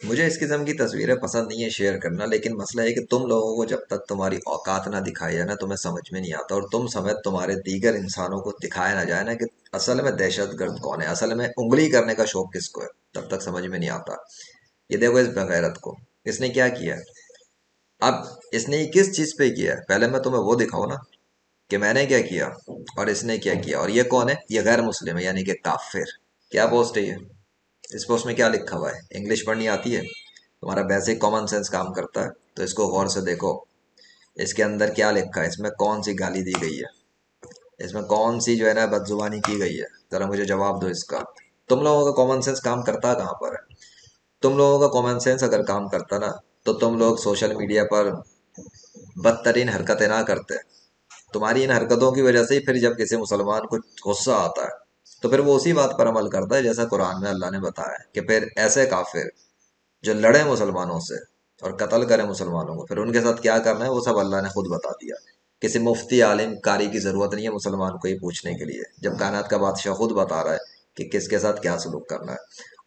मुझे इस किस्म की तस्वीरें पसंद नहीं है शेयर करना, लेकिन मसला है कि तुम लोगों को जब तक तुम्हारी औकात ना दिखाई जाए ना, तुम्हें समझ में नहीं आता, और तुम समेत तुम्हारे दीगर इंसानों को दिखाया ना जाए ना कि असल में दहशतगर्द कौन है, असल में उंगली करने का शौक किसको है, तब तक समझ में नहीं आता। ये देखो इस बगैरत को, इसने क्या किया। अब इसने ये किस चीज पे किया है, पहले मैं तुम्हें वो दिखाऊं ना कि मैंने क्या किया और इसने क्या किया। और ये कौन है, ये गैर मुस्लिम है, यानी कि काफिर। क्या पोस्ट है ये, इस पोस्ट में क्या लिखा हुआ है, इंग्लिश पढ़नी आती है, तुम्हारा बेसिक कॉमन सेंस काम करता है तो इसको गौर से देखो। इसके अंदर क्या लिखा है, इसमें कौन सी गाली दी गई है, इसमें कौन सी जो है ना बदजुबानी की गई है, जरा मुझे जवाब दो इसका। तुम लोगों का कॉमन सेंस काम करता कहाँ पर है। तुम लोगों का कॉमन सेंस अगर काम करता ना, तो तुम लोग सोशल मीडिया पर बदतरीन हरकतें ना करते। तुम्हारी इन हरकतों की वजह से ही फिर जब किसी मुसलमान को गुस्सा आता है, तो फिर वो उसी बात पर अमल करता है जैसा कुरान में अल्लाह ने बताया है कि फिर ऐसे काफिर जो लड़े मुसलमानों से और कत्ल करें मुसलमानों को, फिर उनके साथ क्या करना है वो सब अल्लाह ने खुद बता दिया। किसी मुफ्ती आलिम कारी की जरूरत नहीं है मुसलमान को ये पूछने के लिए, जब कायनात का बादशाह खुद बता रहा है कि किसके साथ क्या सलूक करना है।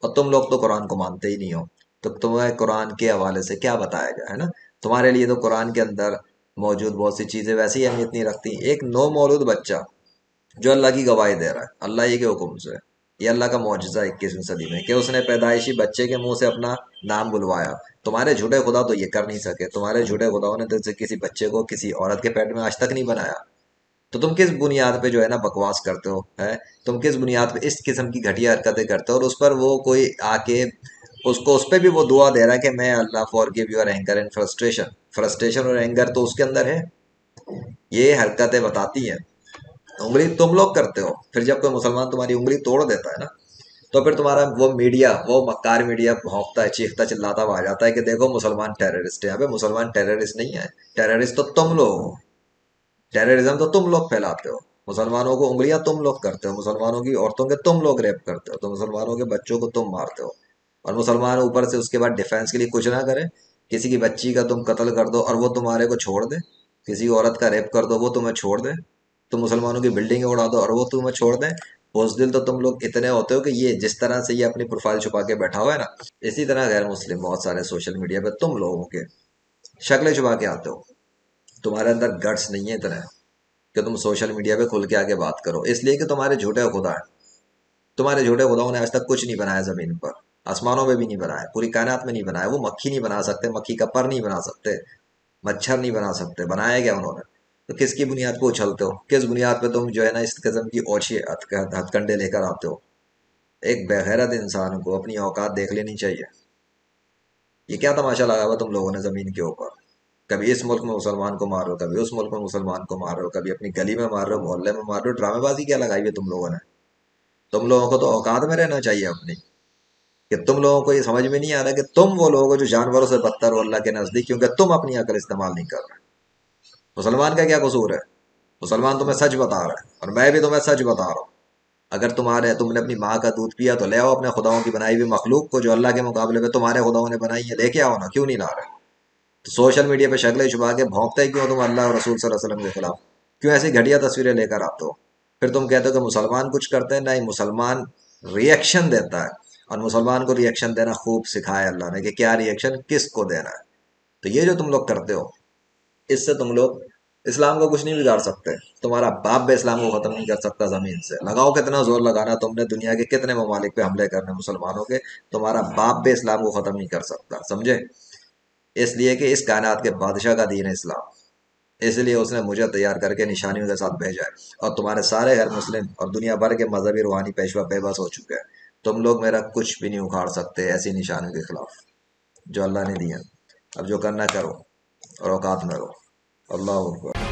और तुम लोग तो कुरान को मानते ही नहीं हो, तो तुम्हें कुरान के हवाले से क्या बताया गया है ना। तुम्हारे लिए तो कुरान के अंदर मौजूद बहुत सी चीजें वैसी अहमियत नहीं रखती। एक नो मौलूद बच्चा जो अल्लाह की गवाही दे रहा है अल्लाह ही के हुक्म से, ये अल्लाह का मौजूदा 21वीं सदी में कि उसने पैदाइशी बच्चे के मुंह से अपना नाम बुलवाया। तुम्हारे झूठे खुदा तो ये कर नहीं सके, तुम्हारे झूठे खुदाओं ने तो किसी बच्चे को किसी औरत के पेट में आज तक नहीं बनाया। तो तुम किस बुनियाद पे जो है ना बकवास करते हो है, तुम किस बुनियाद पे इस किस्म की घटिया हरकतें करते हो, और उस पर वो कोई आके उसको उस पर भी वो दुआ दे रहा है कि मैं Allah forgive your anger and frustration. Frustration और एंगर तो उसके अंदर है। ये हरकतें बताती हैं, उंगली तुम लोग करते हो। फिर जब कोई मुसलमान तुम्हारी उंगली तोड़ देता है ना, तो फिर तुम्हारा वो मीडिया, वो मक्कार मीडिया भौंकता है, चीखता चिल्लाता हुआ आ जाता है कि देखो मुसलमान टेररिस्ट है। अबे मुसलमान टेररिस्ट नहीं है, टेररिस्ट तो तुम लोग हो। टेररिज्म तो तुम लोग फैलाते हो, मुसलमानों को उंगलियां तुम लोग करते हो, मुसलमानों की औरतों के तुम लोग रेप करते हो, तो मुसलमानों के बच्चों को तुम मारते हो। और मुसलमान ऊपर से उसके बाद डिफेंस के लिए कुछ ना करे, किसी की बच्ची का तुम कत्ल कर दो और वो तुम्हारे को छोड़ दे, किसी औरत का रेप कर दो वो तुम्हें छोड़ दे, तुम मुसलमानों की बिल्डिंग उड़ा दो और वो तुम्हें छोड़ दे। उस दिल तो तुम लोग इतने होते हो कि ये जिस तरह से ये अपनी प्रोफाइल छुपा के बैठा हुआ है ना, इसी तरह गैर मुस्लिम बहुत सारे सोशल मीडिया पे तुम लोगों के शक्लें छुपा के आते हो। तुम्हारे अंदर गट्स नहीं है इतने कि तुम सोशल मीडिया पे खुल के आके बात करो, इसलिए कि तुम्हारे झूठे खुदा है। तुम्हारे झूठे खुदाओं ने आज तक कुछ नहीं बनाया जमीन पर, आसमानों में भी नहीं बनाया, पूरी कायनात में नहीं बनाया। वो मक्खी नहीं बना सकते, मक्खी का पर नहीं बना सकते, मच्छर नहीं बना सकते, बनाया क्या उन्होंने। तो किसकी बुनियाद पे उछलते हो, किस बुनियाद पे तुम जो है ना इस किस्म की ओछी हथकंडे लेकर आते हो। एक बेगैरत इंसान को अपनी औकात देख लेनी चाहिए। ये क्या तमाशा लगा हुआ तुम लोगों ने जमीन के ऊपर, कभी इस मुल्क में मुसलमान को मार रहे हो, कभी उस मुल्क में मुसलमान को मार रहे हो, कभी अपनी गली में मार रहे हो, मोहल्ले में मार रहे हो। ड्रामेबाजी क्या लगाई है तुम लोगों ने। तुम लोगों को तो औकात में रहना चाहिए अपनी, कि तुम लोगों को ये समझ में नहीं आ रहा कि तुम वो लोग हो जो जानवरों से बदतर हो अल्लाह के नजदीक, क्योंकि तुम अपनी अकल इस्तेमाल नहीं कर रहे। मुसलमान का क्या कसूर है, मुसलमान तुम्हें सच बता रहा है और मैं भी तुम्हें सच बता रहा हूँ। अगर तुमने अपनी माँ का दूध पिया तो ले आओ अपने खुदाओं की बनाई हुई मखलूक को जो अल्लाह के मुकाबले में तुम्हारे खुदाओं ने बनाई है, लेके आओ ना, क्यों नहीं ला रहे। तो सोशल मीडिया पे शक्लें छुपा के भौंकते ही क्यों तुम अल्लाह और रसूल सल्लल्लाहु अलैहि वसल्लम के खिलाफ, क्यों ऐसी घटिया तस्वीरें लेकर आते हो। फिर तुम कहते हो कि मुसलमान कुछ करते हैं, नहीं, मुसलमान रिएक्शन देता है, और मुसलमान को रिएक्शन देना खूब सिखाया अल्लाह ने कि क्या रिएक्शन किसको देना है। तो ये जो तुम लोग करते हो, इससे तुम लोग इस्लाम को कुछ नहीं बिगाड़ सकते। तुम्हारा बाप भी इस्लाम को खत्म नहीं कर सकता जमीन से, लगाओ कितना जोर लगाना तुमने, दुनिया के कितने ममालिक पे हमले करने मुसलमानों के, तुम्हारा बाप भी इस्लाम को खत्म नहीं कर सकता, समझे। इसलिए कि इस कायनात के बादशाह का दीन है इस्लाम, इसलिए उसने मुझे तैयार करके निशानियों के साथ भेजा है। और तुम्हारे सारे गैर मुस्लिम और दुनिया भर के मजहबी रूहानी पेशवा बेबस हो चुके हैं। तुम लोग मेरा कुछ भी नहीं उखाड़ सकते ऐसी निशानियों के खिलाफ जो अल्लाह ने दिया। अब जो करना करो और औकात में रहो। अल्लाह अकबर।